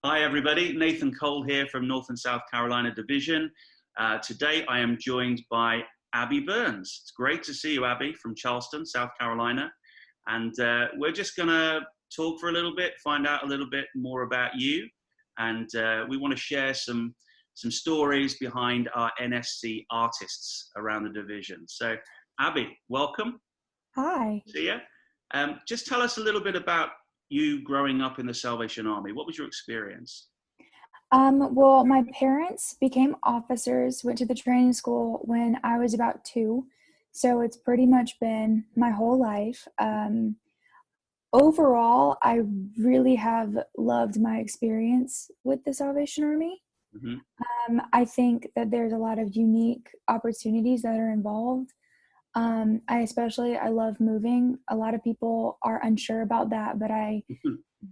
Hi everybody, Nathan Cole here from North and South Carolina Division. Today I am joined by Abi Burns. It's great to see you, Abi, from Charleston, South Carolina. And we're just gonna talk for a little bit, find out a little bit more about you. And we wanna share some stories behind our NSC artists around the division. So Abi, welcome. Hi. See ya. Just tell us a little bit about you growing up in the Salvation Army. What was your experience? Well, my parents became officers, went to the training school when I was about 2. So it's pretty much been my whole life. Overall, I really have loved my experience with the Salvation Army. Mm-hmm. I think that there's a lot of unique opportunities that are involved. I love moving. A lot of people are unsure about that, but I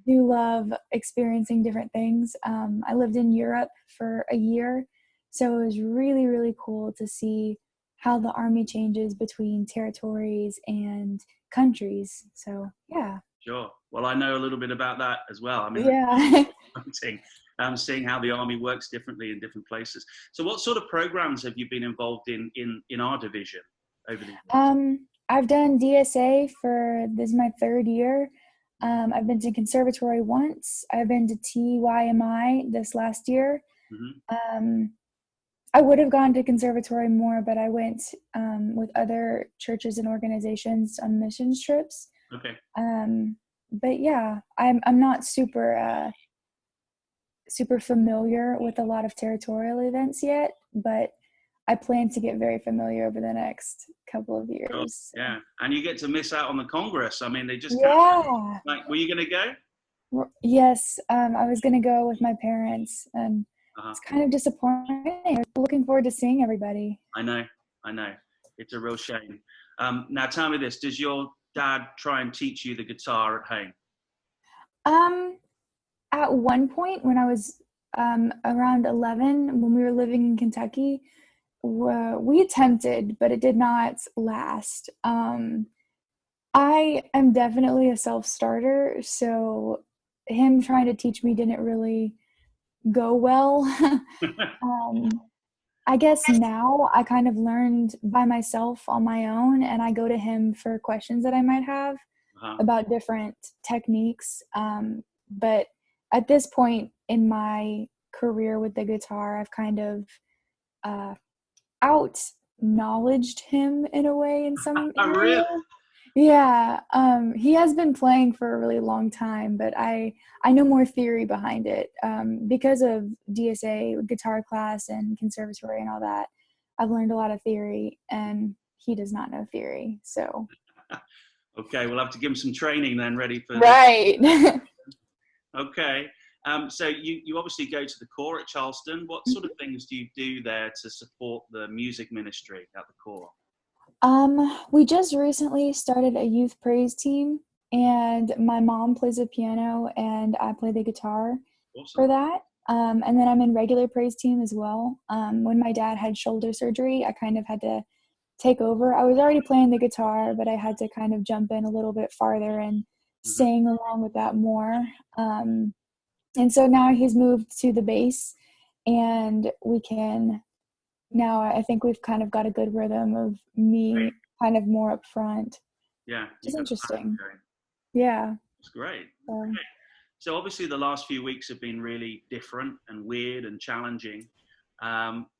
do love experiencing different things. I lived in Europe for a year, so it was really, really cool to see how the Army changes between territories and countries. So, yeah. Sure. Well, I know a little bit about that as well. I mean, Yeah. seeing how the Army works differently in different places. So what sort of programs have you been involved in our division over the years? I've done DSA this is my 3rd year. I've been to conservatory once. I've been to TYMI this last year. Mm-hmm. I would have gone to conservatory more, but I went with other churches and organizations on missions trips. Okay. But yeah, I'm not super familiar with a lot of territorial events yet, but I plan to get very familiar over the next couple of Sure. years. Yeah. And you get to miss out on the Congress. I mean, they just can't. Yeah. Like, were you going to go? Yes, I was going to go with my parents, and Uh-huh. it's kind of disappointing. I was looking forward to seeing everybody. I know. It's a real shame. Now tell me this, does your dad try and teach you the guitar at home? At one point when I was around 11, when we were living in Kentucky, we attempted, but it did not last. I am definitely a self-starter, so him trying to teach me didn't really go well. um, I guess now I kind of learned by myself on my own, and I go to him for questions that I might have Uh-huh. about different techniques. But at this point in my career with the guitar, I've kind of out knowledged him in a way in some Oh, really? areas. Yeah, he has been playing for a really long time, but I know more theory behind it because of DSA guitar class and conservatory and all that. I've learned a lot of theory, and he does not know theory. So Okay, we'll have to give him some training then, ready for the. right. Okay. So you obviously go to the corps at Charleston. What sort of things do you do there to support the music ministry at the corps? We just recently started a youth praise team, and my mom plays the piano and I play the guitar Awesome. for that. And then I'm in regular praise team as well. When my dad had shoulder surgery, I kind of had to take over. I was already playing the guitar, but I had to kind of jump in a little bit farther and Mm-hmm. sing along with that more. And so now he's moved to the bass, and I think we've kind of got a good rhythm of me Great. kind of more up front, Yeah, which you is got the passion interesting. going. Yeah. It's great. So, So obviously the last few weeks have been really different and weird and challenging.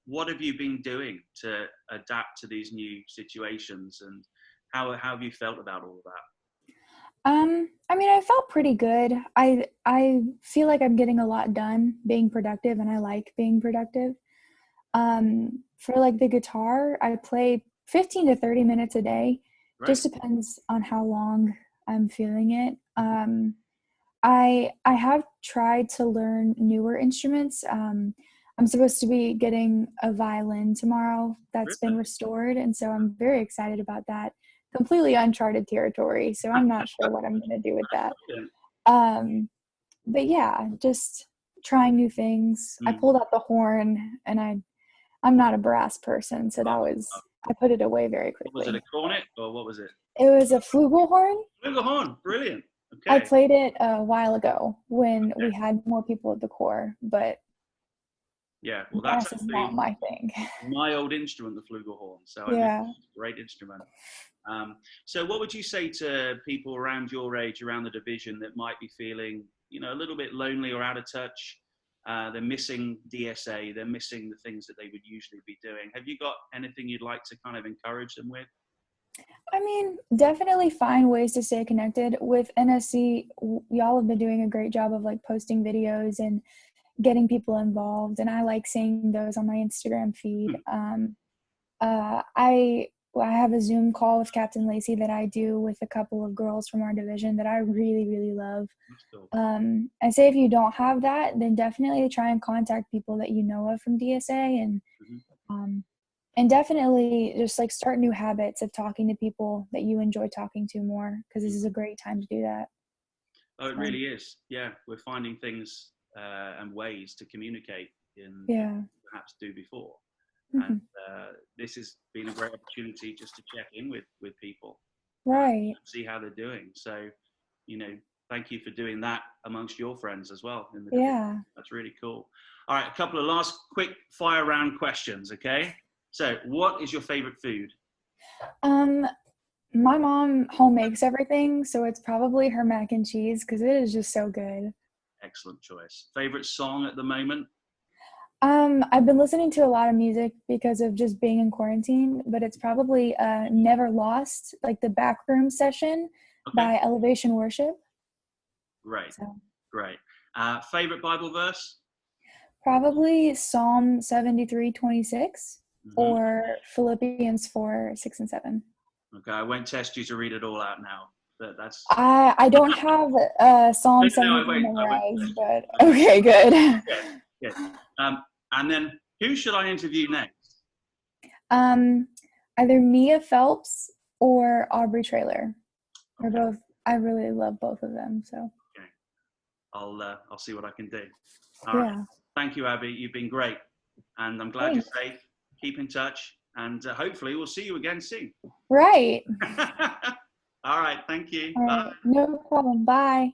What have you been doing to adapt to these new situations, and how have you felt about all of that? I mean, I felt pretty good. I feel like I'm getting a lot done being productive, and I like being productive. For like the guitar, I play 15 to 30 minutes a day. Right. Just depends on how long I'm feeling it. I have tried to learn newer instruments. I'm supposed to be getting a violin tomorrow that's been Really? restored, and so I'm very excited about that. Completely uncharted territory, so I'm not sure what I'm going to do with that. Brilliant. Um, but yeah, just trying new things. I Mm. pulled out the horn, and I'm not a brass person, so I put it away very Was it a quickly. cornet or what was it? It was a flugelhorn. Flugelhorn. Brilliant. I Okay. played it a while ago when we had more people at the core, but Yeah. Well, that's brass is actually not my thing. my old instrument, the flugelhorn. So I really, Yeah. great instrument. So what would you say to people around your age, around the division, that might be feeling, a little bit lonely or out of touch? They're missing DSA. They're missing the things that they would usually be doing. Have you got anything you'd like to kind of encourage them with? I mean, definitely find ways to stay connected with NSC. Y'all have been doing a great job of like posting videos and getting people involved, and I like seeing those on my Instagram feed. I have a Zoom call with Captain Lacey that I do with a couple of girls from our division that I really, really love. I say if you don't have that, then definitely try and contact people that you know of from DSA, and definitely just like start new habits of talking to people that you enjoy talking to more, because this is a great time to do that. Oh, it really is. Yeah, we're finding things and ways to communicate in perhaps do before. And this has been a great opportunity just to check in with people, right? See how they're doing. So, thank you for doing that amongst your friends as well. That's really cool. All right, a couple of last quick fire round questions. Okay. So, what is your favorite food? My mom home makes everything, so it's probably her mac and cheese because it is just so good. Excellent choice. Favorite song at the moment? I've been listening to a lot of music because of just being in quarantine, but it's probably Never Lost, like the Backroom Session by Elevation Worship. Great. Great. Favorite Bible verse? Probably Psalm 73:26 or Philippians 4:6-7. Okay, I won't test you to read it all out now. But that's. I don't have Psalm 73 memorized, but okay, good. Good. And then who should I interview next? Either Mia Phelps or Aubrey Traylor. They're both. I really love both of them. So. Okay. I'll see what I can do. All right. Thank you, Abby. You've been great, and I'm glad you're safe. Keep in touch, and hopefully we'll see you again soon. Right. All right. Thank you. All right. No problem. Bye.